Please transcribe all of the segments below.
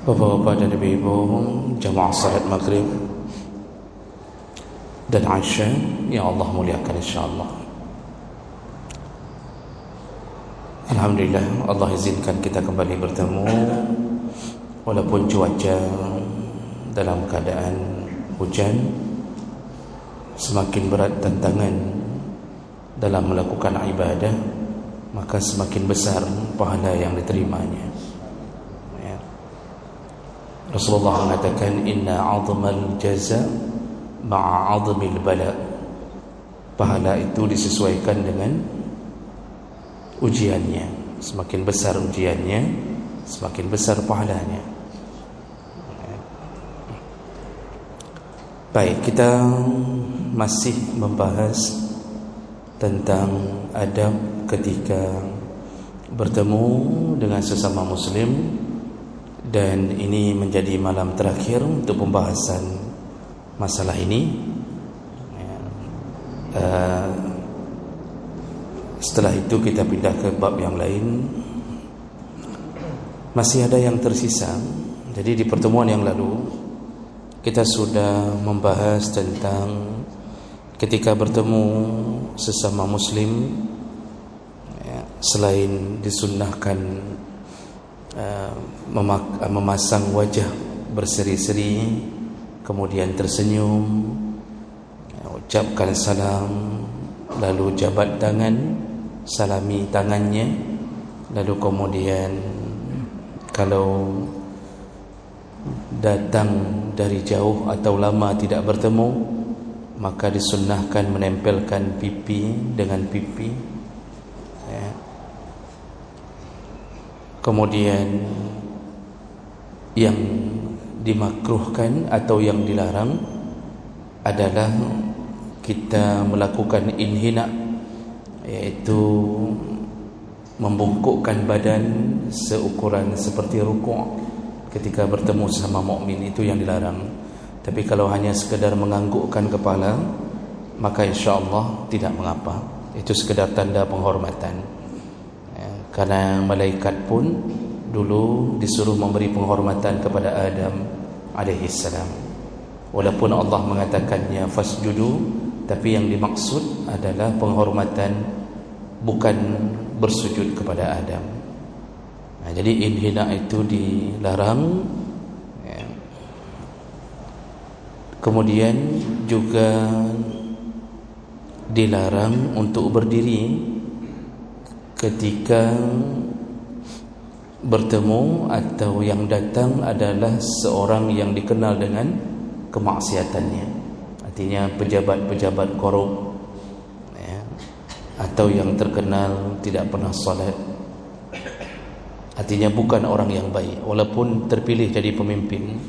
Bapak-bapak dan ibu-ibu jamaah salat maghrib dan Aisyah yang Allah muliakan insyaAllah. Alhamdulillah, Allah izinkan kita kembali bertemu walaupun cuaca dalam keadaan hujan. Semakin berat tantangan dalam melakukan ibadah, maka semakin besar pahala yang diterimanya. Rasulullah mengatakan inna 'azmal jaza ma'a 'azmil bala. Pahala itu disesuaikan dengan ujiannya. Semakin besar ujiannya, semakin besar pahalanya. Baik, kita masih membahas tentang adab ketika bertemu dengan sesama muslim. Dan ini menjadi malam terakhir untuk pembahasan masalah ini. Setelah itu kita pindah ke bab yang lain. Masih ada yang tersisa. Jadi di pertemuan yang lalu kita sudah membahas tentang ketika bertemu sesama muslim, selain disunnahkan memasang wajah berseri-seri, kemudian tersenyum, ucapkan salam, lalu jabat tangan, salami tangannya, lalu kemudian kalau datang dari jauh atau lama tidak bertemu, maka disunnahkan menempelkan pipi dengan pipi. Kemudian yang dimakruhkan atau yang dilarang adalah kita melakukan inhina, yaitu membungkukkan badan seukuran seperti rukuk ketika bertemu sama mukmin, itu yang dilarang. Tapi kalau hanya sekedar menganggukkan kepala, maka insya-Allah tidak mengapa. Itu sekedar tanda penghormatan. Karena malaikat pun dulu disuruh memberi penghormatan kepada Adam alaihissalam. Walaupun Allah mengatakannya fasjudu, tapi yang dimaksud adalah penghormatan, bukan bersujud kepada Adam. Jadi inhina itu dilarang. Kemudian juga dilarang untuk berdiri ketika bertemu atau yang datang adalah seorang yang dikenal dengan kemaksiatannya. Artinya pejabat-pejabat korup, atau yang terkenal tidak pernah salat. Artinya bukan orang yang baik walaupun terpilih jadi pemimpin.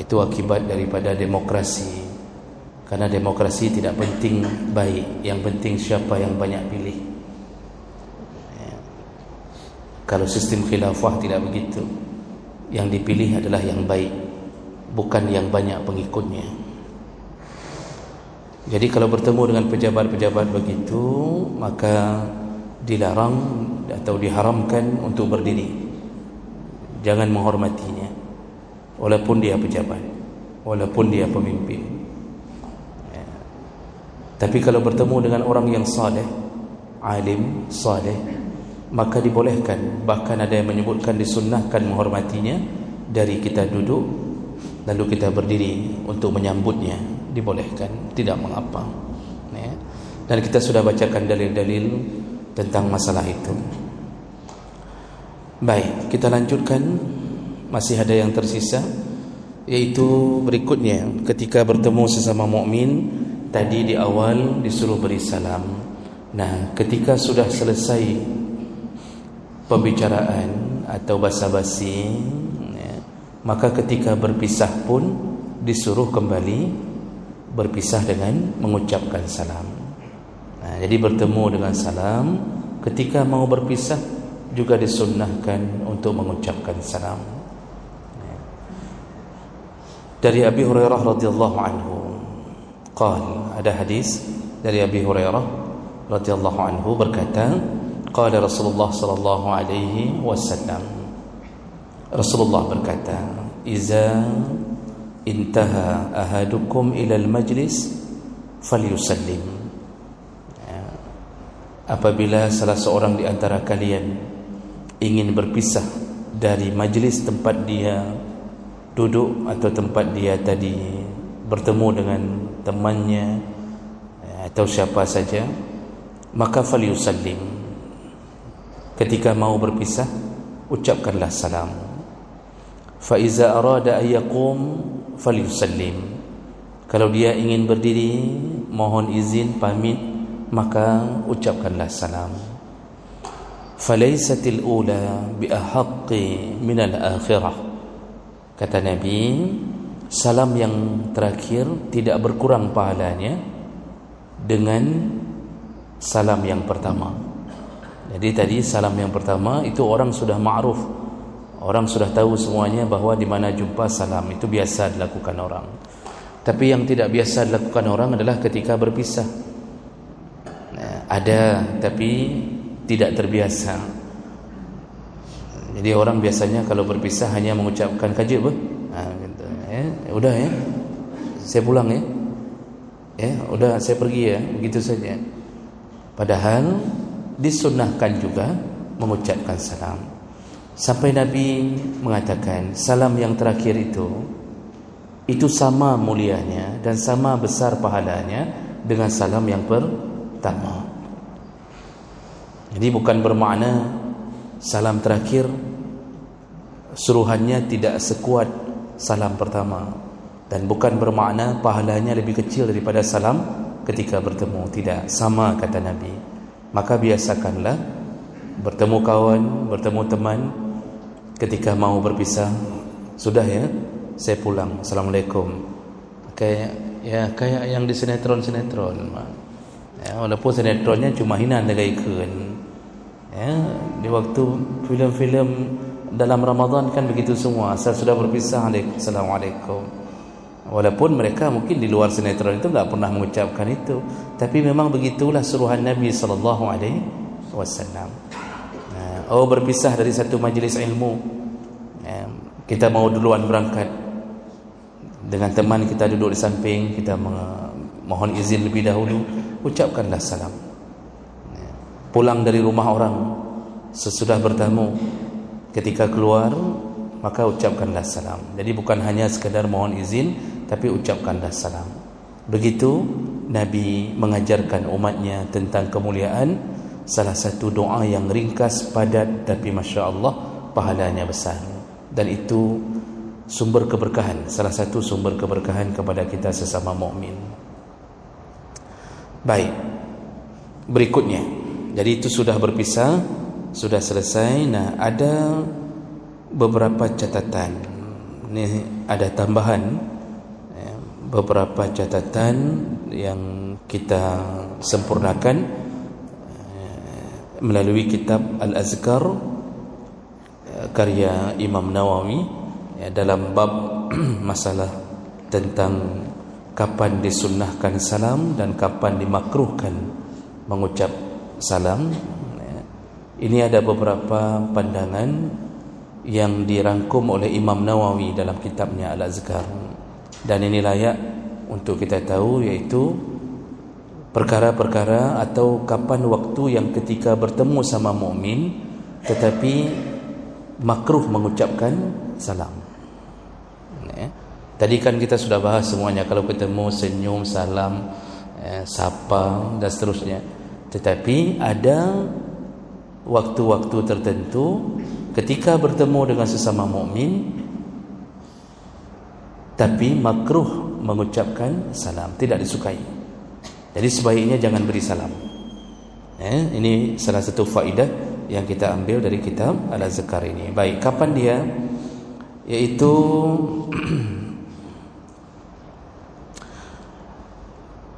Itu akibat daripada demokrasi. Karena demokrasi tidak penting baik, yang penting siapa yang banyak pilih. Kalau sistem khilafah tidak begitu. Yang dipilih adalah yang baik, bukan yang banyak pengikutnya. Jadi kalau bertemu dengan pejabat-pejabat begitu, maka dilarang atau diharamkan untuk berdiri. Jangan menghormatinya, walaupun dia pejabat, walaupun dia pemimpin. Tapi kalau bertemu dengan orang yang saleh, alim, saleh, maka dibolehkan. Bahkan ada yang menyebutkan disunnahkan menghormatinya dari kita duduk lalu kita berdiri untuk menyambutnya. Dibolehkan, tidak mengapa. Dan kita sudah bacakan dalil-dalil tentang masalah itu. Baik, kita lanjutkan. Masih ada yang tersisa, yaitu berikutnya ketika bertemu sesama mukmin. Tadi di awal disuruh beri salam. Nah, ketika sudah selesai pembicaraan atau basa-basi, maka ketika berpisah pun disuruh kembali berpisah dengan mengucapkan salam. Jadi bertemu dengan salam, ketika mau berpisah juga disunnahkan untuk mengucapkan salam. Dari Abi Hurairah radhiyallahu anhu, ada hadis dari Abi Hurairah radhiyallahu anhu berkata, qala Rasulullah sallallahu alaihi wasallam, Rasulullah berkata, "Iza intaha ahadukum ila al-majlis falyusallim." Apabila salah seorang di antara kalian ingin berpisah dari majlis tempat dia duduk atau tempat dia tadi bertemu dengan temannya atau siapa saja, maka falyusallim. Ketika mau berpisah, ucapkanlah salam. Fa iza arada an yaqum falyusallim. Kalau dia ingin berdiri, mohon izin pamit, maka ucapkanlah salam. Falaysatil ula bi ahaqqi min al-akhirah. Kata Nabi, salam yang terakhir tidak berkurang pahalanya dengan salam yang pertama. Jadi tadi salam yang pertama itu orang sudah ma'ruf, orang sudah tahu semuanya bahawa di mana jumpa salam itu biasa dilakukan orang. Tapi yang tidak biasa dilakukan orang adalah ketika berpisah. Ada tapi tidak terbiasa. Jadi orang biasanya kalau berpisah hanya mengucapkan kaji apa? Gitu. Udah ya, saya pulang ya. Udah saya pergi ya, begitu saja. Padahal disunnahkan juga mengucapkan salam. Sampai Nabi mengatakan salam yang terakhir itu sama mulianya dan sama besar pahalanya dengan salam yang pertama. Jadi bukan bermakna salam terakhir suruhannya tidak sekuat salam pertama, dan bukan bermakna pahalanya lebih kecil daripada salam ketika bertemu. Tidak, sama kata Nabi. Maka biasakanlah bertemu kawan, bertemu teman, ketika mau berpisah, sudah ya, saya pulang, assalamualaikum. Kayak yang di sinetron-sinetron. Walaupun sinetronnya cuma hina negaikan. Di waktu filem-filem dalam Ramadan kan begitu semua. Asal sudah berpisah, assalamualaikum. Walaupun mereka mungkin di luar sinetron itu enggak pernah mengucapkan itu, tapi memang begitulah suruhan Nabi SAW. Berpisah dari satu majlis ilmu, kita mau duluan berangkat dengan teman kita duduk di samping, kita mohon izin lebih dahulu, ucapkanlah salam. Pulang dari rumah orang, sesudah bertamu, ketika keluar, maka ucapkanlah salam. Jadi bukan hanya sekadar mohon izin, tapi ucapkanlah salam. Begitu Nabi mengajarkan umatnya tentang kemuliaan salah satu doa yang ringkas, padat, tapi Masya Allah pahalanya besar. Dan itu sumber keberkahan, salah satu sumber keberkahan kepada kita sesama mukmin. Baik, berikutnya, jadi itu sudah berpisah, sudah selesai. Nah, ada beberapa catatan. Ini ada tambahan beberapa catatan yang kita sempurnakan melalui kitab Al-Azkar karya Imam Nawawi, dalam bab masalah tentang kapan disunnahkan salam dan kapan dimakruhkan mengucap salam. Ini ada beberapa pandangan yang dirangkum oleh Imam Nawawi dalam kitabnya Al-Azkar, dan ini layak untuk kita tahu, yaitu perkara-perkara atau kapan waktu yang ketika bertemu sama mukmin tetapi makruh mengucapkan salam. Tadi kan kita sudah bahas semuanya, kalau ketemu senyum, salam, sapa dan seterusnya. Tetapi ada waktu-waktu tertentu ketika bertemu dengan sesama mukmin tapi makruh mengucapkan salam, tidak disukai. Jadi sebaiknya jangan beri salam. Ini salah satu faedah yang kita ambil dari kitab Al-Azkar ini. Baik, kapan dia? Yaitu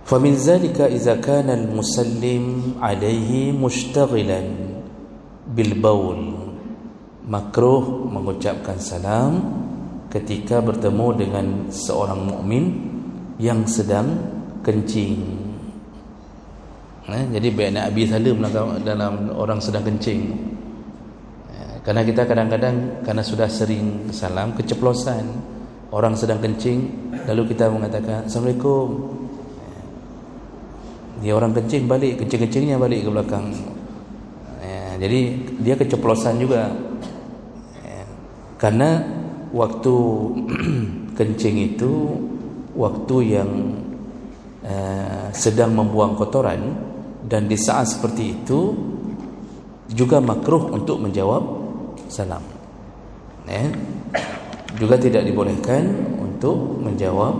فَمِنْ ذَلِكَ إِذَا كَانَ الْمُسَلِّمْ عَلَيْهِ مُشْتَغِلًا بِالْبَوْلِ. Makruh mengucapkan salam ketika bertemu dengan seorang mukmin yang sedang kencing. Jadi baik nak habis salam dalam orang sedang kencing. Karena kita kadang-kadang karena sudah sering salam keceplosan, orang sedang kencing lalu kita mengatakan Assalamualaikum, dia orang kencing balik, kencing-kencingnya balik ke belakang, jadi dia keceplosan juga, karena waktu kencing itu waktu yang sedang membuang kotoran, dan di saat seperti itu juga makruh untuk menjawab salam, juga tidak dibolehkan untuk menjawab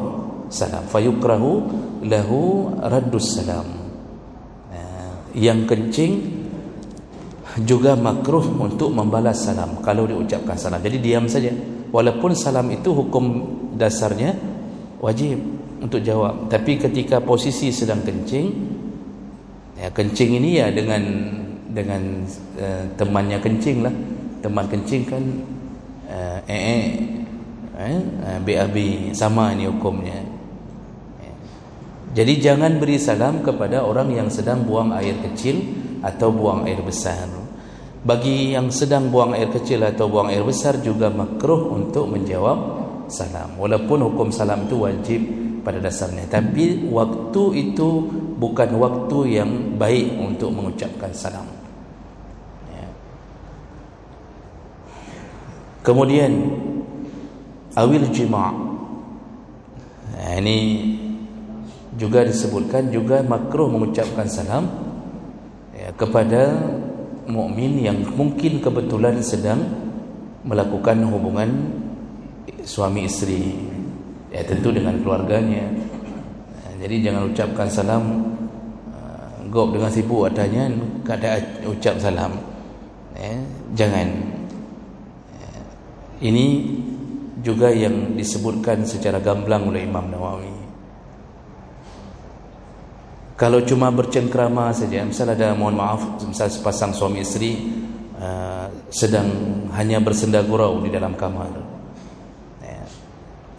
salam. Fayukrahu lahu raddus salam. Yang kencing juga makruh untuk membalas salam kalau diucapkan salam. Jadi diam saja, walaupun salam itu hukum dasarnya wajib untuk jawab, tapi ketika posisi sedang kencing, kencing ini ya dengan temannya kencing lah. Teman kencing kan BAB, sama ini hukumnya. Jadi jangan beri salam kepada orang yang sedang buang air kecil atau buang air besar. Bagi yang sedang buang air kecil atau buang air besar juga makruh untuk menjawab salam, walaupun hukum salam itu wajib pada dasarnya, tapi waktu itu bukan waktu yang baik untuk mengucapkan salam. Kemudian awil jima', ini juga disebutkan juga makruh mengucapkan salam kepada mukmin yang mungkin kebetulan sedang melakukan hubungan suami istri, tentu dengan keluarganya. Jadi jangan ucapkan salam gop dengan sibuk adanya, kada ucap salam, jangan. Ini juga yang disebutkan secara gamblang oleh Imam Nawawi. Kalau cuma bercengkrama saja, misal ada, mohon maaf, misal sepasang suami istri sedang hanya bersenda gurau di dalam kamar,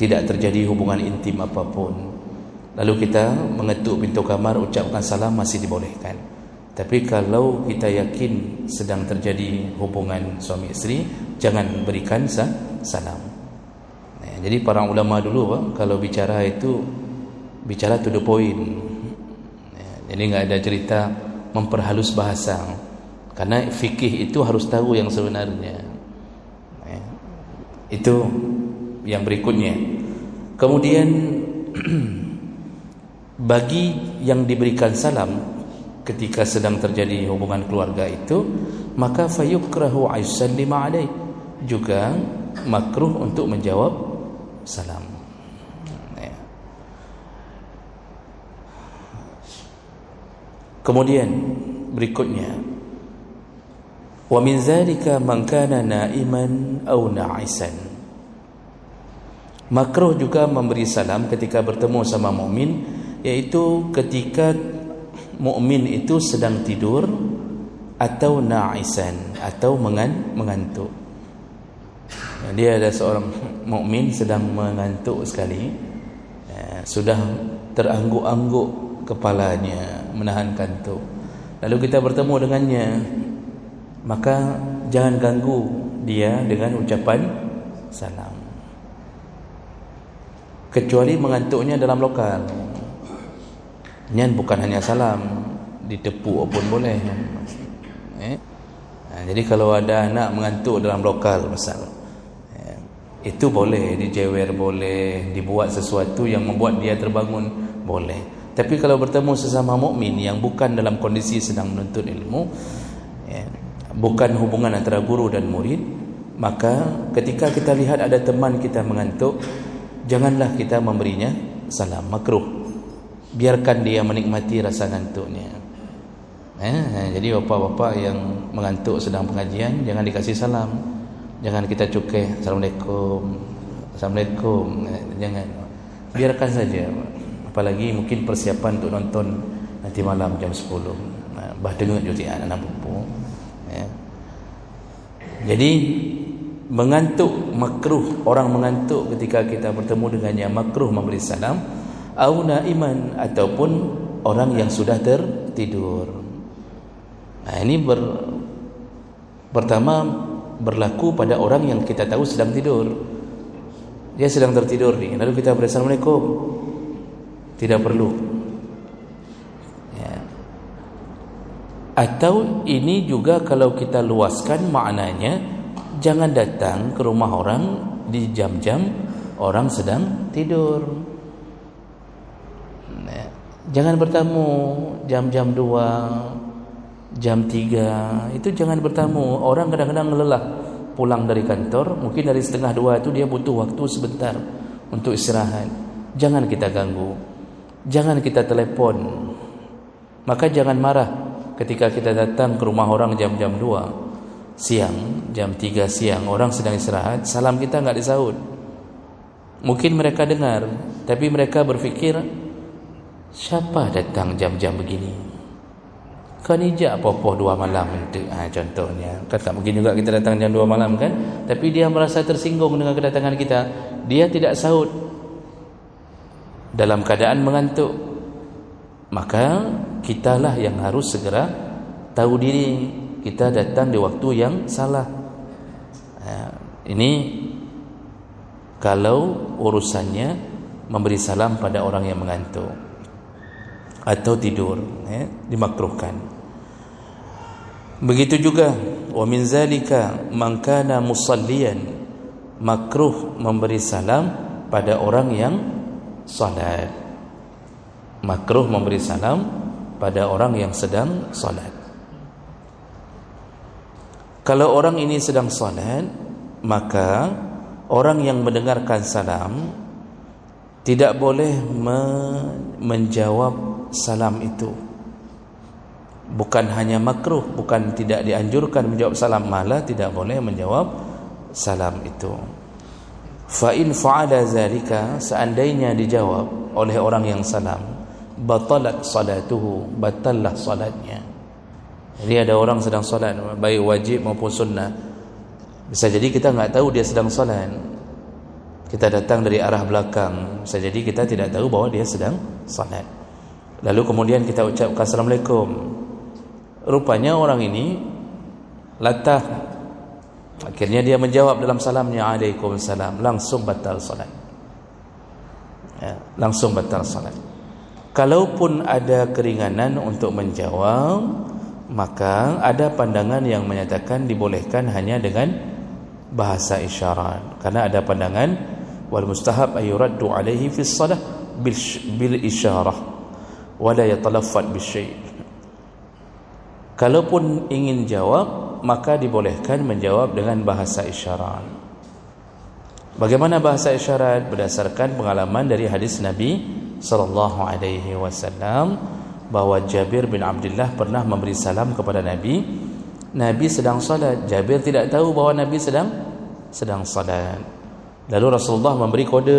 tidak terjadi hubungan intim apapun, lalu kita mengetuk pintu kamar ucapkan salam, masih dibolehkan. Tapi kalau kita yakin sedang terjadi hubungan suami istri, jangan berikan salam. Jadi para ulama dulu kalau bicara itu bicara to the point. Jadi enggak ada cerita memperhalus bahasa, karena fikih itu harus tahu yang sebenarnya. Itu yang berikutnya. Kemudian bagi yang diberikan salam ketika sedang terjadi hubungan keluarga itu, maka fayukrahu ayyusallima alaih, juga makruh untuk menjawab salam. Kemudian berikutnya, wa min zalika man kana naiman aw na'isan, makruh juga memberi salam ketika bertemu sama mukmin, yaitu ketika mukmin itu sedang tidur atau na'isan, atau mengantuk. Dia ada seorang mukmin sedang mengantuk sekali, sudah terangguk-angguk kepalanya menahan kantuk, lalu kita bertemu dengannya, maka jangan ganggu dia dengan ucapan salam, kecuali mengantuknya dalam lokal. Ini bukan hanya salam, ditepuk pun boleh. Jadi kalau ada anak mengantuk dalam lokal misal, itu boleh dijewer, boleh dibuat sesuatu yang membuat dia terbangun, boleh. Tapi kalau bertemu sesama mukmin yang bukan dalam kondisi sedang menuntut ilmu, bukan hubungan antara guru dan murid, maka ketika kita lihat ada teman kita mengantuk, janganlah kita memberinya salam, makruh. Biarkan dia menikmati rasa ngantuknya. Jadi bapak-bapak yang mengantuk sedang pengajian, jangan dikasih salam, jangan kita cukai Assalamualaikum, Assalamualaikum, jangan, biarkan saja. Apalagi mungkin persiapan untuk nonton nanti malam jam 10, bah dengar juga anak pupu. Jadi mengantuk makruh, orang mengantuk ketika kita bertemu dengannya makruh memberi salam, au naiman, ataupun orang yang sudah tertidur. Ini pertama berlaku pada orang yang kita tahu sedang tidur. Dia sedang tertidur nih, lalu kita Assalamualaikum, tidak perlu ya. Atau ini juga kalau kita luaskan maknanya, jangan datang ke rumah orang di jam-jam orang sedang tidur ya. Jangan bertamu jam-jam 2, jam 3, itu jangan bertamu. Orang kadang-kadang lelah pulang dari kantor, mungkin dari 1:30 itu dia butuh waktu sebentar untuk istirahat. Jangan kita ganggu, jangan kita telepon. Maka jangan marah ketika kita datang ke rumah orang jam-jam 2 siang, jam 3 siang, orang sedang istirahat, salam kita enggak disahut. Mungkin mereka dengar, tapi mereka berfikir, siapa datang jam-jam begini? Kan ijak apa-apa 2 malam itu. Contohnya, kan tak mungkin juga kita datang jam 2 malam kan? Tapi dia merasa tersinggung dengan kedatangan kita. Dia tidak sahut dalam keadaan mengantuk. Maka kitalah yang harus segera tahu diri, kita datang di waktu yang salah. Ini kalau urusannya memberi salam pada orang yang mengantuk atau tidur, dimakruhkan. Begitu juga wa min zalika man kana musalliyan, makruh memberi salam pada orang yang salat. Makruh memberi salam pada orang yang sedang salat. Kalau orang ini sedang salat, maka orang yang mendengarkan salam tidak boleh menjawab salam itu. Bukan hanya makruh, bukan tidak dianjurkan menjawab salam, malah tidak boleh menjawab salam itu. Fa in fa'ala zalika, seandainya dijawab oleh orang yang salam, batalat salatuhu, batallah salatnya. Jadi ada orang sedang salat, baik wajib maupun sunnah. Bisa jadi kita enggak tahu dia sedang salat. Kita datang dari arah belakang, bisa jadi kita tidak tahu bahwa dia sedang salat. Lalu kemudian kita ucapkan Assalamualaikum. Rupanya orang ini latah. Akhirnya dia menjawab dalam salamnya Waalaikumsalam. Langsung batal salat. Langsung batal salat. Kalaupun ada keringanan untuk menjawab, maka ada pandangan yang menyatakan dibolehkan hanya dengan bahasa isyarat. Karena ada pandangan wal mustahab ayuraddu alaihi fi shalah bil isyarah wala yatalaffat bisyai'. Kalaupun ingin jawab, maka dibolehkan menjawab dengan bahasa isyarat. Bagaimana bahasa isyarat? Berdasarkan pengalaman dari hadis Nabi sallallahu alaihi wasallam bahwa Jabir bin Abdullah pernah memberi salam kepada Nabi. Nabi sedang salat. Jabir tidak tahu bahwa Nabi sedang salat. Lalu Rasulullah memberi kode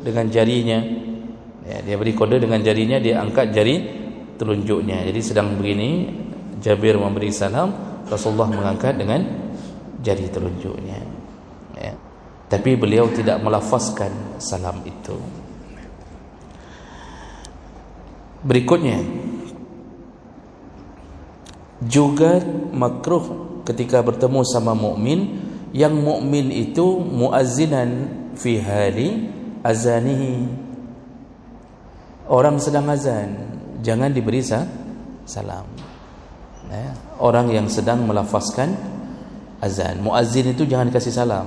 dengan jarinya. Dia beri kode dengan jarinya, dia angkat jari telunjuknya. Jadi sedang begini, Jabir memberi salam, Rasulullah mengangkat dengan jari telunjuknya. Tapi beliau tidak melafazkan salam itu. Berikutnya, juga makruh ketika bertemu sama mukmin, yang mukmin itu muazzinan fi hali azanihi. Orang sedang azan, jangan diberi salam. Orang yang sedang melafazkan azan, muazzin itu jangan kasih salam.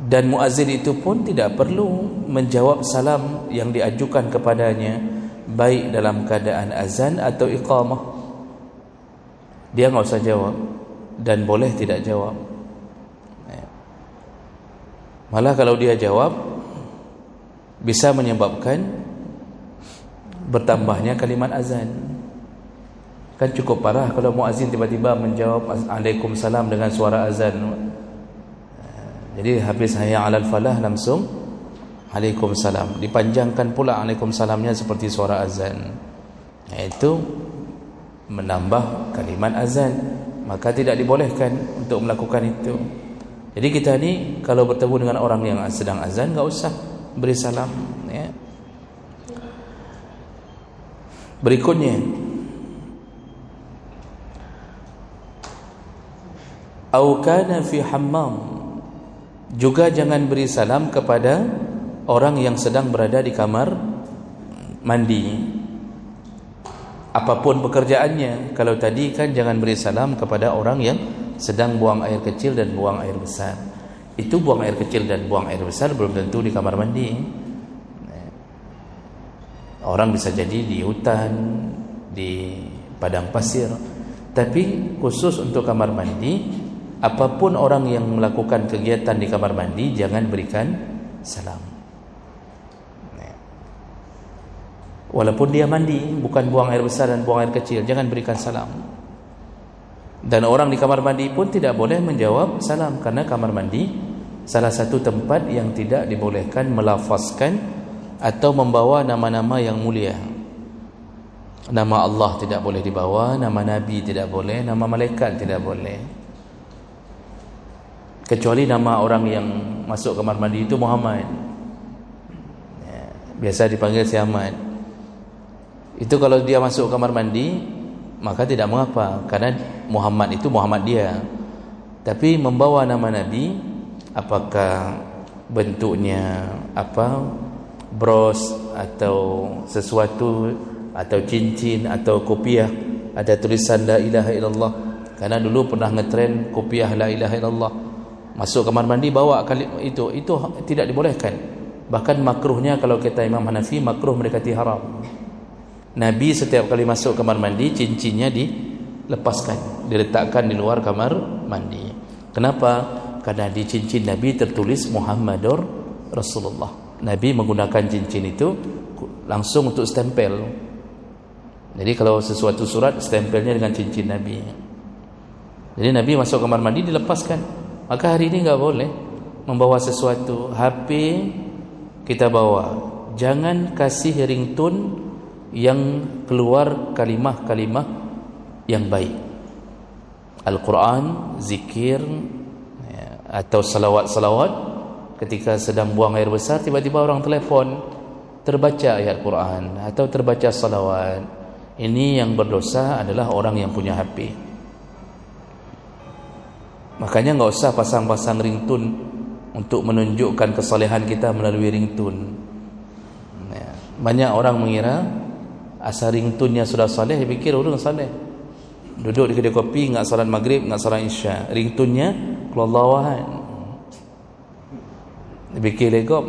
Dan muazzin itu pun tidak perlu menjawab salam yang diajukan kepadanya, baik dalam keadaan azan atau iqamah. Dia enggak usah jawab dan boleh tidak jawab. Malah kalau dia jawab bisa menyebabkan bertambahnya kalimat azan. Kan cukup parah kalau muazzin tiba-tiba menjawab Waalaikumsalam dengan suara azan. Jadi habis hayya 'alal falah langsung Waalaikumsalam. Dipanjangkan pula Waalaikumsalamnya seperti suara azan. Itu menambah kalimat azan, maka tidak dibolehkan untuk melakukan itu. Jadi kita ni kalau bertemu dengan orang yang sedang azan, enggak usah beri salam, ya. Berikutnya, Au kana fi hammam, juga jangan beri salam kepada orang yang sedang berada di kamar mandi, apapun pekerjaannya. Kalau tadi kan jangan beri salam kepada orang yang sedang buang air kecil dan buang air besar. Itu buang air kecil dan buang air besar belum tentu di kamar mandi. Orang bisa jadi di hutan, di padang pasir. Tapi khusus untuk kamar mandi, apapun orang yang melakukan kegiatan di kamar mandi, jangan berikan salam. Walaupun dia mandi, bukan buang air besar dan buang air kecil, jangan berikan salam. Dan orang di kamar mandi pun tidak boleh menjawab salam, karena kamar mandi salah satu tempat yang tidak dibolehkan melafazkan atau membawa nama-nama yang mulia. Nama Allah tidak boleh dibawa, nama Nabi tidak boleh, nama malaikat tidak boleh. Kecuali nama orang yang masuk kamar mandi itu Muhammad, biasa dipanggil si Ahmad. Itu kalau dia masuk kamar mandi, maka tidak mengapa, karena Muhammad itu Muhammad dia. Tapi membawa nama Nabi, apakah bentuknya bros atau sesuatu, atau cincin atau kopiah ada tulisan la ilaha illallah, karena dulu pernah ngetren kopiah la ilaha illallah, masuk kamar mandi bawa itu tidak dibolehkan. Bahkan makruhnya, kalau kata Imam Hanafi, makruh mendekati haram. Nabi setiap kali masuk kamar mandi, cincinnya dilepaskan, diletakkan di luar kamar mandi. Kenapa? Karena di cincin Nabi tertulis Muhammadur Rasulullah. Nabi menggunakan cincin itu langsung untuk stempel. Jadi kalau sesuatu surat, stempelnya dengan cincin Nabi. Jadi Nabi masuk kamar mandi dilepaskan. Maka hari ini enggak boleh membawa sesuatu. HP kita bawa, jangan kasih ringtone yang keluar kalimah-kalimah yang baik, Al-Quran, zikir, atau salawat-salawat. Ketika sedang buang air besar, tiba-tiba orang telefon, terbaca ayat Quran atau terbaca salawat. Ini yang berdosa adalah orang yang punya HP. Makanya enggak usah pasang-pasang ringtone untuk menunjukkan kesalehan kita melalui ringtone. Banyak orang mengira asal ringtone-nya sudah saleh, dia fikir orang saleh. Duduk di kedai kopi, enggak salat maghrib, enggak salat isya, ringtone-nya Allahu Ahad. Dia fikir legop,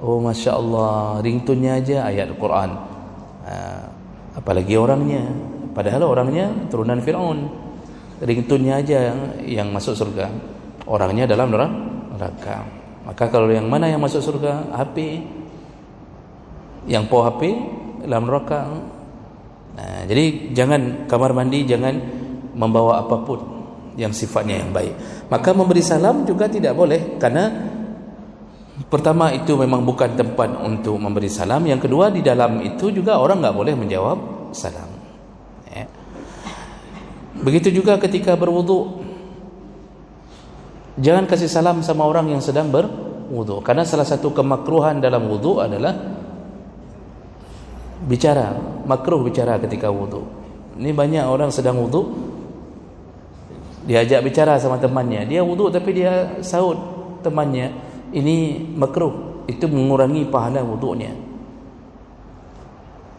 oh Masya Allah, ringtone-nya aja ayat Al-Quran. Apalagi orangnya, padahal orangnya turunan Fir'aun. Ringtone-nya aja yang masuk surga, orangnya dalam neraka. Maka kalau yang mana yang masuk surga? HP. Yang po HP dalam neraka. Jadi jangan kamar mandi, jangan membawa apapun yang sifatnya yang baik. Maka memberi salam juga tidak boleh, karena pertama itu memang bukan tempat untuk memberi salam. Yang kedua, di dalam itu juga orang enggak boleh menjawab salam. Begitu juga ketika berwudu, jangan kasih salam sama orang yang sedang berwudu, karena salah satu kemakruhan dalam wudu adalah bicara. Makruh bicara ketika wudu. Ini banyak orang sedang wudu, diajak bicara sama temannya, dia wudu tapi dia saut temannya. Ini makruh, itu mengurangi pahala wudunya.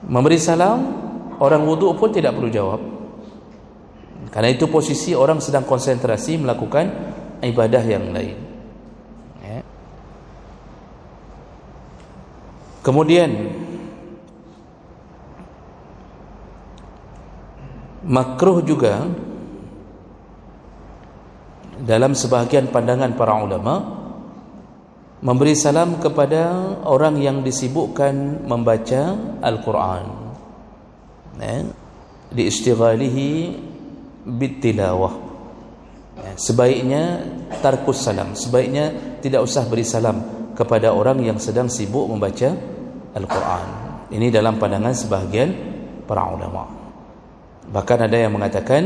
Memberi salam, orang wudu pun tidak perlu jawab, karena itu posisi orang sedang konsentrasi melakukan ibadah yang lain. Kemudian makruh juga dalam sebahagian pandangan para ulama memberi salam kepada orang yang disibukkan membaca Al-Quran, diistighalihi bitilawah. Sebaiknya tarkus salam, sebaiknya tidak usah beri salam kepada orang yang sedang sibuk membaca Al-Quran. Ini dalam pandangan sebahagian para ulama. Bahkan ada yang mengatakan,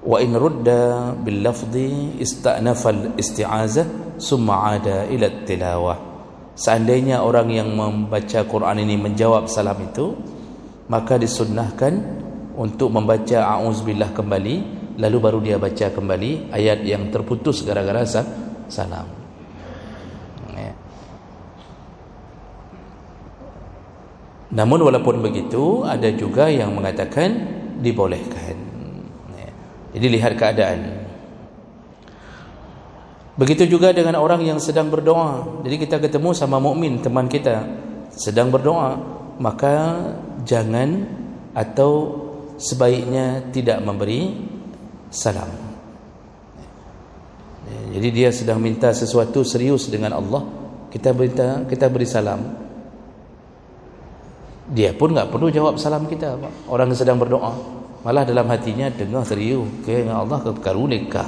wa in rudda bil lafzi ista'nafa al isti'azah summa ada ila tilawah. Seandainya orang yang membaca Quran ini menjawab salam itu, maka disunnahkan untuk membaca a'udzubillah kembali lalu baru dia baca kembali ayat yang terputus gara-gara salam. Namun walaupun begitu, ada juga yang mengatakan dibolehkan. Jadi lihat keadaan. Begitu juga dengan orang yang sedang berdoa. Jadi kita ketemu sama mukmin teman kita sedang berdoa, maka jangan atau sebaiknya tidak memberi salam. Jadi dia sedang minta sesuatu serius dengan Allah, kita beri salam. Dia pun tak perlu jawab salam kita. Orang yang sedang berdoa, malah dalam hatinya dengar serius, dengan Allah karunika.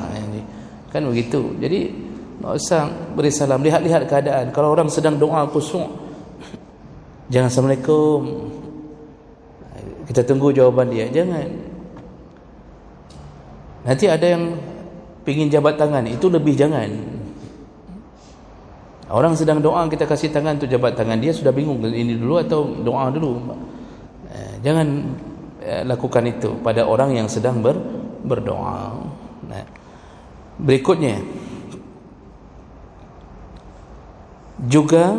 Kan begitu. Jadi tak usah beri salam. Lihat-lihat keadaan. Kalau orang sedang doa khusyuk, jangan Assalamualaikum, kita tunggu jawaban dia. Jangan. Nanti ada yang pingin jabat tangan, itu lebih jangan. Orang sedang doa, kita kasih tangan untuk jabat tangan, dia sudah bingung ini dulu atau doa dulu. Jangan lakukan itu pada orang yang sedang berdoa. Berikutnya juga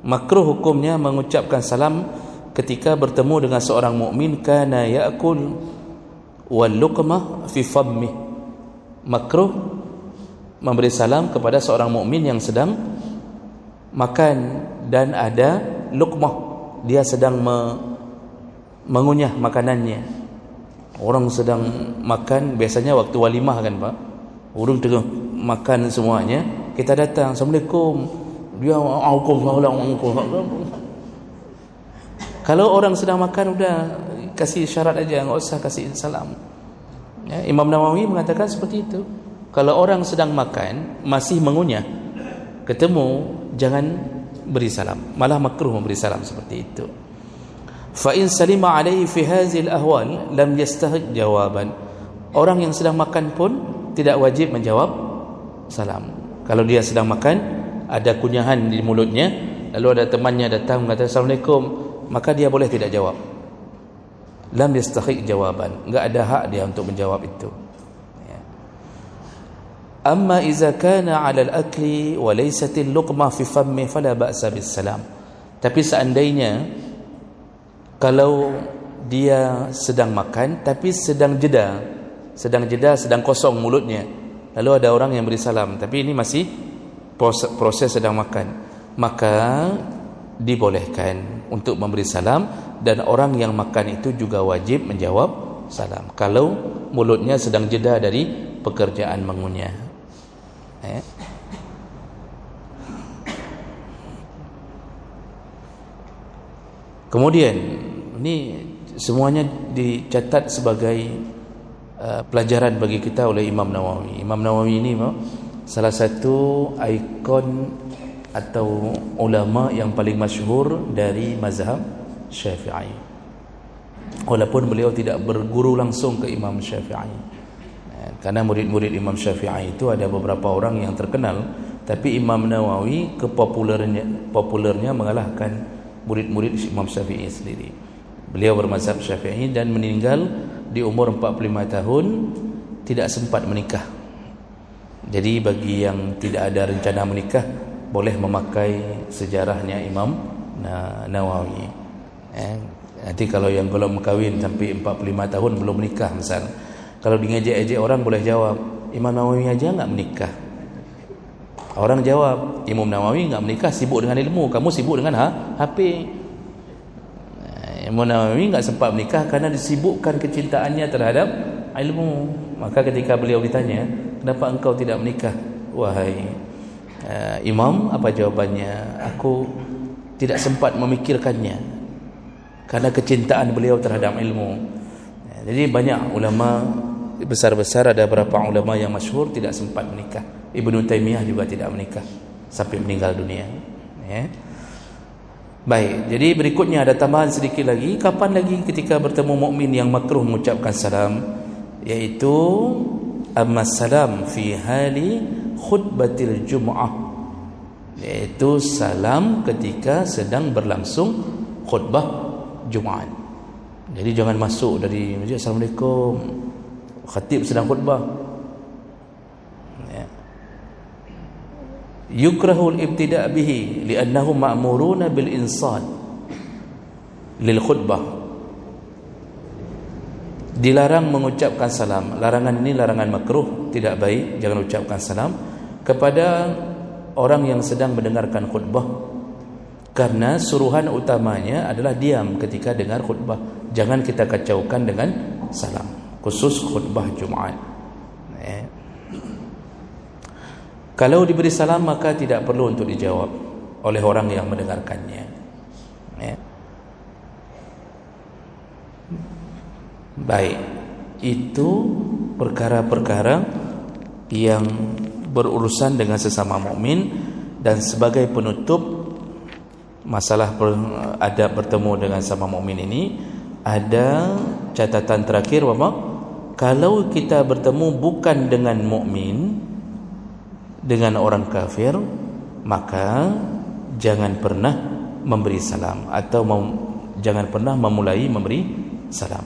makruh hukumnya mengucapkan salam ketika bertemu dengan seorang mukmin kana ya'kul wal luqmah fi fammih. Makruh memberi salam kepada seorang mukmin yang sedang makan dan ada luqmah, dia sedang mengunyah makanannya. Orang sedang makan, biasanya waktu walimah kan Pak, orang tengah makan semuanya, kita datang, Assalamualaikum, dia kalau orang sedang makan udah kasih syarat aja, enggak usah kasih salam. Ya, Imam Nawawi mengatakan seperti itu. Kalau orang sedang makan masih mengunyah, ketemu, jangan beri salam, malah makruh memberi salam seperti itu. Fa in salima alaihi fi hadhihi al-ahwal lam yastahiq jawaban. Orang yang sedang makan pun tidak wajib menjawab salam. Kalau dia sedang makan, ada kunyahan di mulutnya, lalu ada temannya datang mengatakan Assalamualaikum, maka dia boleh tidak jawab. Lam yastahiq jawaban, enggak ada hak dia untuk menjawab itu. Amma iza kana 'ala al-akli wa laysat al-luqmah fi fammi fala ba'sa bis-salam. Tapi seandainya kalau dia sedang makan tapi sedang jeda, sedang kosong mulutnya, lalu ada orang yang beri salam, tapi ini masih proses sedang makan, maka dibolehkan untuk memberi salam, dan orang yang makan itu juga wajib menjawab salam kalau mulutnya sedang jeda dari pekerjaan mengunyah. Kemudian ini semuanya dicatat sebagai pelajaran bagi kita oleh Imam Nawawi. Imam Nawawi ini salah satu ikon atau ulama yang paling masyhur dari mazhab Syafi'i. Walaupun beliau tidak berguru langsung ke Imam Syafi'i. Karena murid-murid Imam Syafi'i itu ada beberapa orang yang terkenal, tapi Imam Nawawi populernya mengalahkan murid-murid Imam Syafi'i sendiri. Beliau bermazhab Syafi'i dan meninggal di umur 45 tahun, tidak sempat menikah. Jadi bagi yang tidak ada rencana menikah, boleh memakai sejarahnya Imam Nawawi. Nanti kalau yang belum kahwin sampai 45 tahun belum menikah misal, kalau diejek-ejek orang boleh jawab, Imam Nawawi aja enggak menikah. Orang jawab, Imam Nawawi enggak menikah, sibuk dengan ilmu, kamu sibuk dengan HP. Imam Nawawi enggak sempat menikah karena disibukkan kecintaannya terhadap ilmu. Maka ketika beliau ditanya, kenapa engkau tidak menikah wahai Imam? Apa jawabannya? Aku tidak sempat memikirkannya karena kecintaan beliau terhadap ilmu. Jadi banyak ulama besar-besar, ada beberapa ulama yang masyhur tidak sempat menikah. Ibnu Taimiyah juga tidak menikah sampai meninggal dunia. Baik, jadi berikutnya ada tambahan sedikit lagi. Kapan lagi ketika bertemu mukmin yang makruh mengucapkan salam, yaitu amma salam fi hali khutbatil jum'ah, yaitu salam ketika sedang berlangsung khutbah Jumaat. Jadi jangan masuk dari masjid Assalamualaikum, Khatib sedang khutbah. Yukrahul ibtida' bihi li'annahum ma'muruna bil insat lil khutbah. Dilarang mengucapkan salam. Larangan ini larangan makruh, tidak baik, jangan ucapkan salam kepada orang yang sedang mendengarkan khutbah, karena suruhan utamanya adalah diam ketika dengar khutbah. Jangan kita kacaukan dengan salam, khusus khutbah Jumaat. Kalau diberi salam maka tidak perlu untuk dijawab oleh orang yang mendengarkannya. Baik, itu perkara-perkara yang berurusan dengan sesama mukmin. Dan sebagai penutup masalah adab bertemu dengan sesama mukmin ini, ada catatan terakhir, Bapak. Kalau kita bertemu bukan dengan mukmin, dengan orang kafir, maka jangan pernah memberi salam atau jangan pernah memulai memberi salam.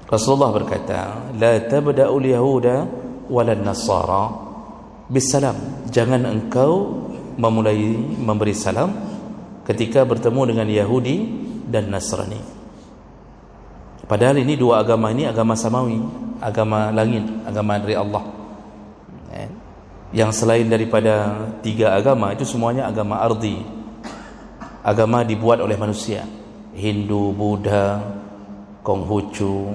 Rasulullah berkata, la tabda'ul yahuda walan nasara bisalam. Jangan engkau memulai memberi salam ketika bertemu dengan Yahudi dan Nasrani. Padahal ini dua agama ini agama samawi, agama langit, agama dari Allah. Yang selain daripada tiga agama itu semuanya agama ardi, agama dibuat oleh manusia. Hindu, Buddha, Konghucu,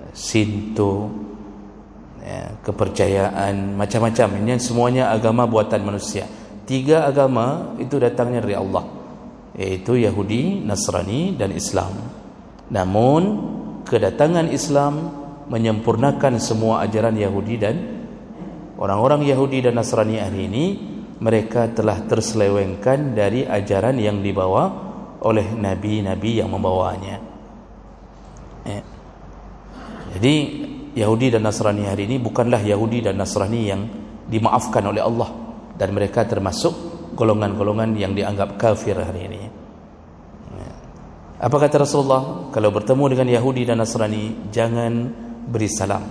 Sinto, kepercayaan macam-macam. Ini semuanya agama buatan manusia. Tiga agama itu datangnya dari Allah, yaitu Yahudi, Nasrani dan Islam. Namun kedatangan Islam menyempurnakan semua ajaran Yahudi, dan orang-orang Yahudi dan Nasrani hari ini mereka telah terselewengkan dari ajaran yang dibawa oleh nabi-nabi yang membawanya. Jadi Yahudi dan Nasrani hari ini bukanlah Yahudi dan Nasrani yang dimaafkan oleh Allah, dan mereka termasuk golongan-golongan yang dianggap kafir hari ini. Apa kata Rasulullah? Kalau bertemu dengan Yahudi dan Nasrani, jangan beri salam.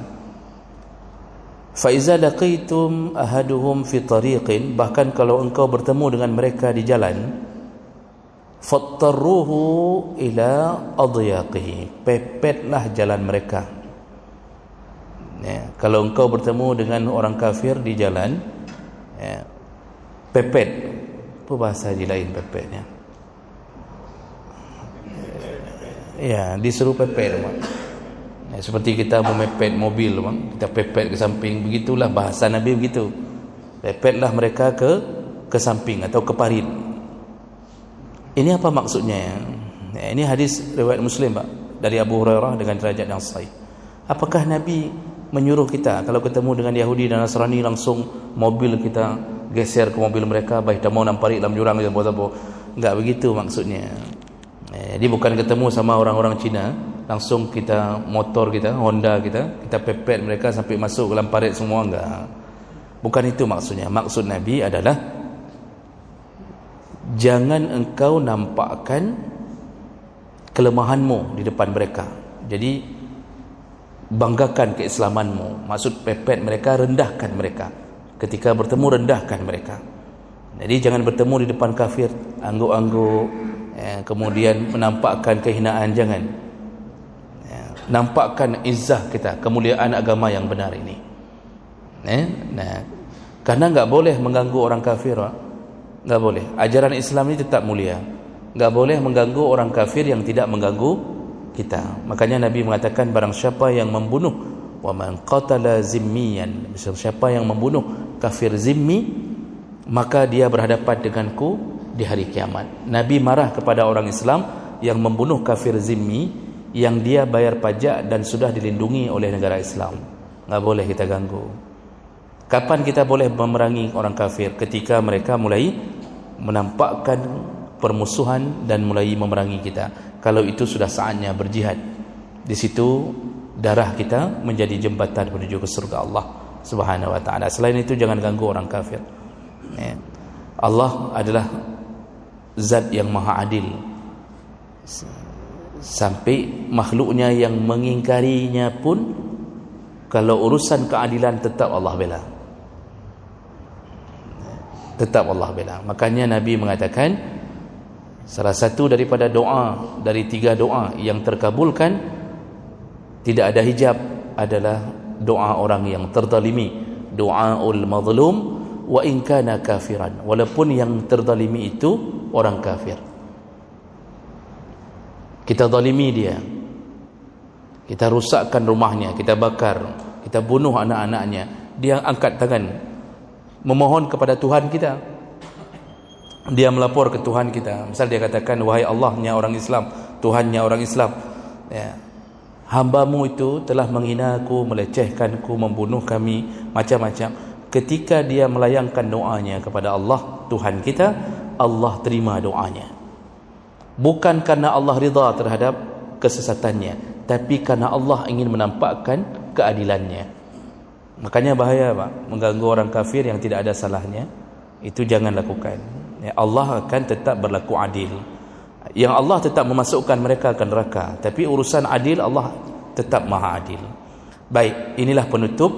Fa iza laqitum ahaduhum fi tariqin, bahkan kalau engkau bertemu dengan mereka di jalan, fattarruhu ila adyaqihi, pepetlah jalan mereka. Kalau engkau bertemu dengan orang kafir di jalan, pepet. Apa bahasa haji lain pepetnya? Disuruh pepet, Mak. Seperti kita memepet mobil, Mak. Kita pepet ke samping, begitulah bahasa Nabi begitu. Pepetlah mereka ke samping atau ke parit. Ini apa maksudnya? Ini hadis riwayat Muslim, Pak, dari Abu Hurairah dengan derajat yang sahih. Apakah Nabi menyuruh kita kalau ketemu dengan Yahudi dan Nasrani langsung mobil kita geser ke mobil mereka, baik dah mau nampari dalam jurang dan apa-apa? Enggak begitu maksudnya. Jadi bukan ketemu sama orang-orang Cina langsung kita motor kita, Honda kita pepet mereka sampai masuk ke dalam parit semua, enggak. Bukan itu maksudnya. Maksud Nabi adalah jangan engkau nampakkan kelemahanmu di depan mereka. Jadi banggakan keislamanmu. Maksud pepet mereka, rendahkan mereka. Ketika bertemu, rendahkan mereka. Jadi jangan bertemu di depan kafir angguk-angguk, kemudian menampakkan kehinaan. Jangan. Nampakkan izzah kita, kemuliaan agama yang benar ini. Karena enggak boleh mengganggu orang kafir, enggak boleh. Ajaran Islam ini tetap mulia. Enggak boleh mengganggu orang kafir yang tidak mengganggu kita. Makanya Nabi mengatakan, barang siapa yang membunuh, wa man qatala zimmiyan, siapa yang membunuh kafir zimmi, maka dia berhadapan denganku di hari kiamat. Nabi marah kepada orang Islam yang membunuh kafir zimmi yang dia bayar pajak dan sudah dilindungi oleh negara Islam. Enggak boleh kita ganggu. Kapan kita boleh memerangi orang kafir? Ketika mereka mulai menampakkan permusuhan dan mulai memerangi kita. Kalau itu sudah saatnya berjihad. Di situ darah kita menjadi jembatan menuju ke surga Allah Subhanahu wa taala. Selain itu jangan ganggu orang kafir. Allah adalah zat yang maha adil. Sampai makhluknya yang mengingkarinya pun Kalau urusan keadilan tetap Allah bela. Tetap Allah bela. Makanya Nabi mengatakan salah satu daripada doa dari 3 doa yang terkabulkan tidak ada hijab adalah doa orang yang terzalimi, doaul mazlum wa in kana kafiran, walaupun yang terzalimi itu orang kafir. Kita zalimi dia, kita rusakkan rumahnya, kita bakar, kita bunuh anak-anaknya, dia angkat tangan memohon kepada Tuhan kita, dia melapor ke Tuhan kita. Misal dia katakan, wahai Allahnya orang Islam, Tuhannya orang Islam, ya, hambamu itu telah menghina aku, melecehkanku, membunuh kami, macam-macam. Ketika dia melayangkan doanya kepada Allah, Tuhan kita, Allah terima doanya. Bukan karena Allah ridha terhadap kesesatannya, tapi karena Allah ingin menampakkan keadilannya. Makanya bahaya Pak, mengganggu orang kafir yang tidak ada salahnya, itu jangan lakukan. Ya, Allah akan tetap berlaku adil. Yang Allah tetap memasukkan mereka ke neraka, tapi urusan adil Allah tetap maha adil. Baik, inilah penutup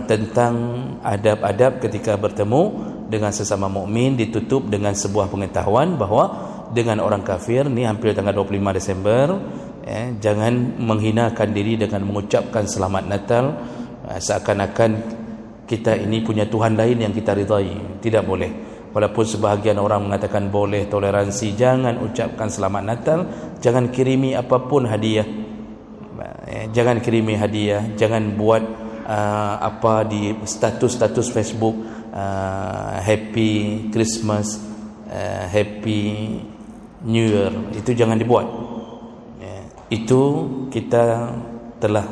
tentang adab-adab ketika bertemu dengan sesama mukmin, ditutup dengan sebuah pengetahuan bahawa dengan orang kafir ni hampir tanggal 25 Desember, jangan menghinakan diri dengan mengucapkan selamat Natal seakan-akan kita ini punya Tuhan lain yang kita ridai. Tidak boleh. Walaupun sebahagian orang mengatakan boleh, toleransi, jangan ucapkan selamat Natal, jangan kirimi apapun hadiah, jangan kirimi hadiah, jangan buat apa di status-status Facebook, Happy Christmas, Happy New Year, itu jangan dibuat. Itu kita telah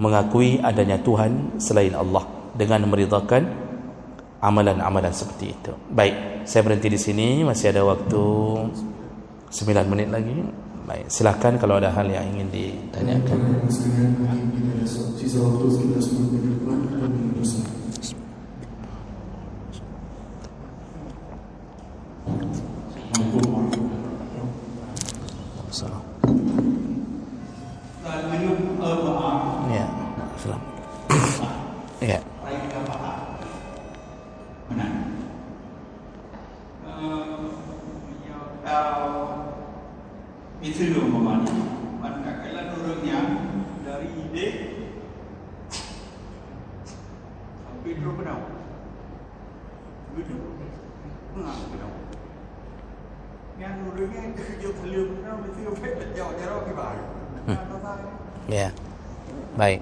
mengakui adanya Tuhan selain Allah dengan meridhakan amalan-amalan seperti itu. Baik, saya berhenti di sini, masih ada waktu 9 menit lagi. Baik, silakan kalau ada hal yang ingin ditanyakan. Sisa waktu sekitar 10 menit ke depan. Ya, salam. Ya. Itu umpamanya, manakala turunnya dari ide sampai terus pedau, begitu, enggak pedau. Yang turunnya kerja beliau pedau mesti opet jauh jauh ke bawah. Ya, baik.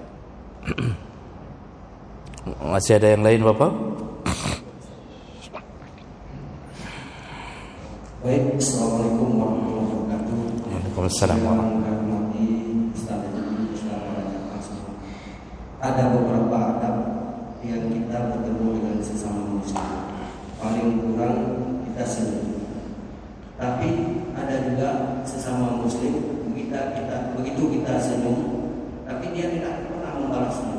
Masih ada yang lain Bapak? Baik, Assalamualaikum warahmatullahi wabarakatuh. Waalaikumsalam warahmatullahi wabarakatuh. Ada beberapa adab yang kita bertemu dengan sesama muslim. Paling kurang kita senyum. Tapi ada juga sesama muslim begitu kita senyum, tapi dia tidak pernah membalasnya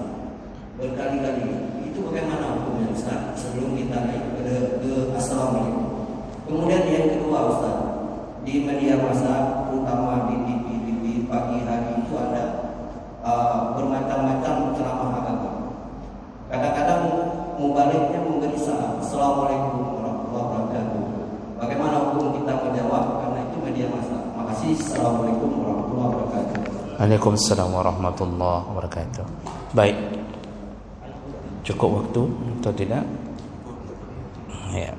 berkali-kali. Itu bagaimana hukumnya Ustaz? Sebelum kita naik ke Assalamualaikum. Kemudian yang kedua Ustaz, di media massa terutama di TV pagi hari itu ada bermacam-macam ceramah agama. Kadang-kadang mubaliknya memberi salam, Assalamualaikum warahmatullahi wabarakatuh. Bagaimana hukum kita menjawab karena itu media massa? Makasih. Assalamualaikum warahmatullahi wabarakatuh. Waalaikumsalam warahmatullahi wabarakatuh. Baik, cukup waktu atau tidak? Ya.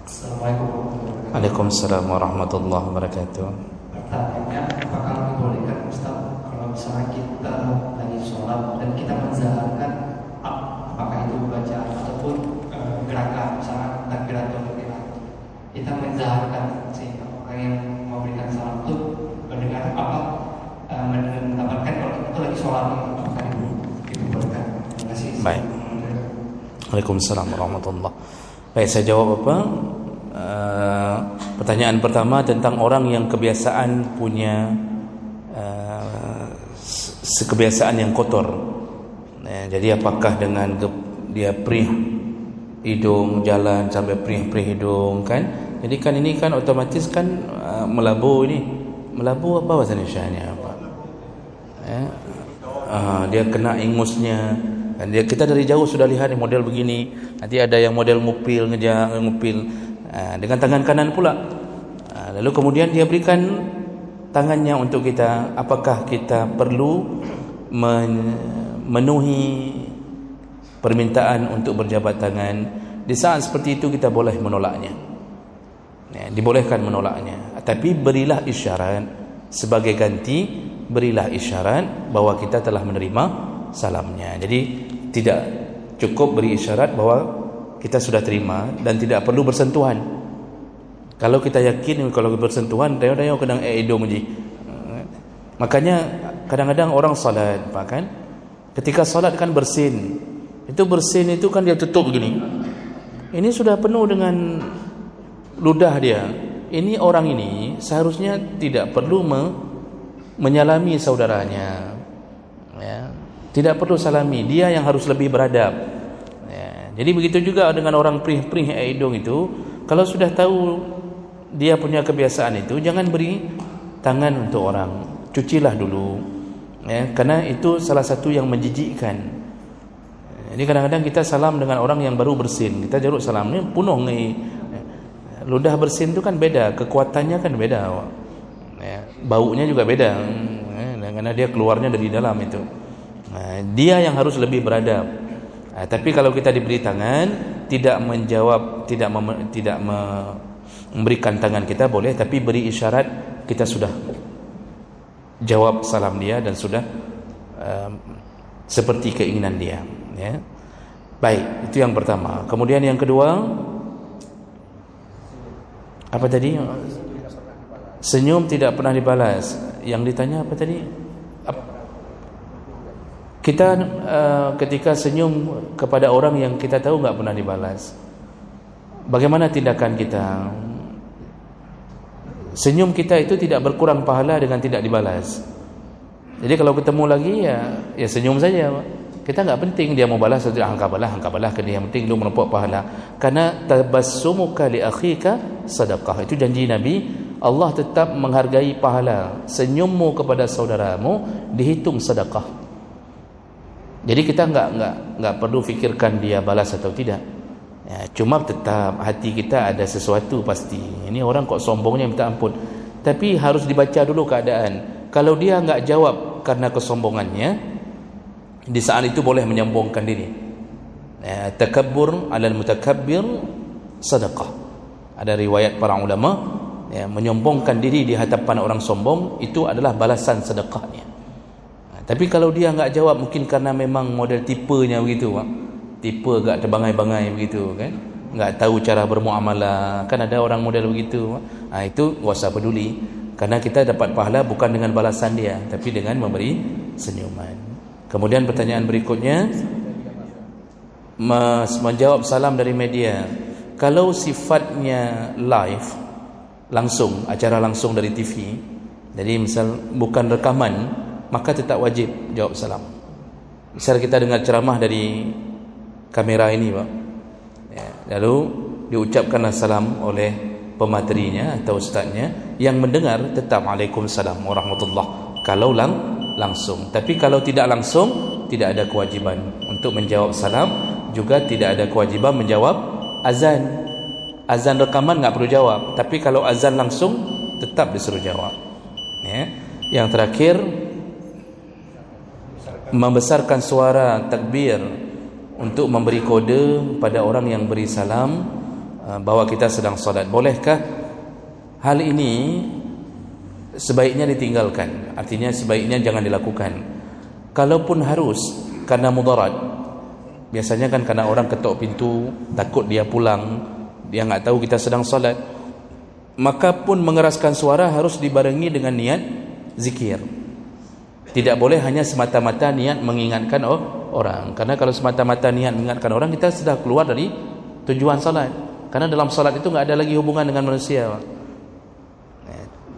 Assalamualaikum warahmatullahi wabarakatuh. Waalaikumsalam warahmatullahi wabarakatuh. Pertanyaannya, apakah dibolehkan Ustaz kalau misalnya kita lagi sholat dan kita menzaharkan apakah itu bacaan ataupun gerakan, misalnya takbiratul ihram, kita menzaharkan sehingga orang yang memberikan salam itu mendengar mendapatkan kalau kita itu lagi sholat, apakah dibolehkan? Terima kasih. Baik. Waalaikumsalam warahmatullahi. Baik, saya jawab apa? Pertanyaan pertama tentang orang yang kebiasaan punya kebiasaan yang kotor. Jadi apakah dengan dia perih hidung, jalan sampai perih hidung kan? Jadi kan ini kan otomatis kan melabu ini. Melabu apa bahasa Indonesianya apa? Dia kena ingusnya. Dan kita dari jauh sudah lihat model begini. Nanti ada yang model ngupil, dengan tangan kanan pula. Lalu kemudian dia berikan tangannya untuk kita. Apakah kita perlu memenuhi permintaan untuk berjabat tangan? Di saat seperti itu kita boleh menolaknya. Dibolehkan menolaknya. Tapi berilah isyarat sebagai ganti, berilah isyarat bahwa kita telah menerima salamnya. Jadi tidak cukup beri isyarat bahwa kita sudah terima dan tidak perlu bersentuhan. Kalau kita yakin kalau bersentuhan dayo kena hidung je. Makanya kadang-kadang orang salat, kan? Ketika salat kan bersin. Itu bersin itu kan dia tutup begini. Ini sudah penuh dengan ludah dia. Ini orang ini seharusnya tidak perlu menyalami saudaranya. Ya. Tidak perlu salami, dia yang harus lebih beradab. Ya. Jadi begitu juga dengan orang perih-perih hidung itu, kalau sudah tahu dia punya kebiasaan itu, jangan beri tangan untuk orang, cucilah dulu. Ya, karena itu salah satu yang menjijikkan. Jadi kadang-kadang kita salam dengan orang yang baru bersin, kita jaruk salam ni penuh ngai. Ludah bersin itu kan beda, kekuatannya kan beda. Ya, baunya juga beda. Karena dia keluarnya dari dalam itu. Dia yang harus lebih beradab. Tapi kalau kita diberi tangan, tidak menjawab, tidak memberikan tangan kita boleh, tapi beri isyarat kita sudah jawab salam dia dan sudah seperti keinginan dia. Ya. Baik, itu yang pertama. Kemudian yang kedua, apa tadi? Senyum tidak pernah dibalas. Yang ditanya apa tadi? Kita ketika senyum kepada orang yang kita tahu enggak pernah dibalas, bagaimana tindakan kita? Senyum kita itu tidak berkurang pahala dengan tidak dibalas. Jadi kalau ketemu lagi ya senyum saja. Kita enggak penting dia mau balas atau angka balah ke dia, yang penting dia menepuk pahala. Karena tabassumuka li akhika sedekah. Itu janji Nabi, Allah tetap menghargai pahala. Senyummu kepada saudaramu dihitung sedekah. Jadi kita enggak perlu fikirkan dia balas atau tidak. Ya, cuma tetap hati kita ada sesuatu pasti. Ini orang kok sombongnya minta ampun. Tapi harus dibaca dulu keadaan. Kalau dia enggak jawab karena kesombongannya, di saat itu boleh menyombongkan diri. Ya, takabbur 'alal mutakabbir sedekah. Ada riwayat para ulama, ya, menyombongkan diri di hadapan orang sombong itu adalah balasan sedekahnya. Tapi kalau dia enggak jawab, mungkin karena memang model tipenya begitu, tipe agak terbangai-bangai begitu kan, enggak tahu cara bermuamalah, kan ada orang model begitu. Itu enggak usah peduli, karena kita dapat pahala bukan dengan balasan dia, tapi dengan memberi senyuman. Kemudian pertanyaan berikutnya, menjawab salam dari media. Kalau sifatnya live, langsung, acara langsung dari TV, jadi misal bukan rekaman, maka tetap wajib jawab salam. Misal kita dengar ceramah dari kamera ini, Pak, ya, lalu diucapkanlah salam oleh pematerinya atau ustaznya, yang mendengar tetap Waalaikumsalam warahmatullahi kalau langsung. Tapi kalau tidak langsung, tidak ada kewajiban untuk menjawab salam, juga tidak ada kewajiban menjawab azan. Azan rekaman enggak perlu jawab, tapi kalau azan langsung tetap disuruh jawab. Ya. Yang terakhir, membesarkan suara takbir untuk memberi kode pada orang yang beri salam bahwa kita sedang salat. Bolehkah hal ini? Sebaiknya ditinggalkan. Artinya sebaiknya jangan dilakukan. Kalaupun harus karena mudarat, biasanya kan karena orang ketuk pintu, takut dia pulang, dia enggak tahu kita sedang salat, maka pun mengeraskan suara harus dibarengi dengan niat zikir. Tidak boleh hanya semata-mata niat mengingatkan orang. Karena kalau semata-mata niat mengingatkan orang, kita sudah keluar dari tujuan salat. Karena dalam salat itu enggak ada lagi hubungan dengan manusia.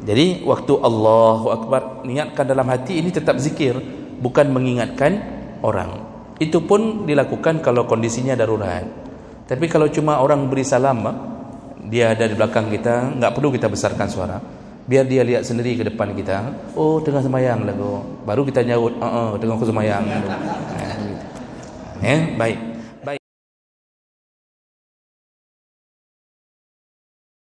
Jadi waktu Allahu Akbar, niatkan dalam hati, ini tetap zikir, bukan mengingatkan orang. Itu pun dilakukan kalau kondisinya darurat. Tapi kalau cuma orang beri salam, dia ada di belakang kita, enggak perlu kita besarkan suara. biar dia lihat sendiri ke depan kita, oh tengah sembahyang lah kau, baru kita nyaut, tengah aku sembahyang. Baik.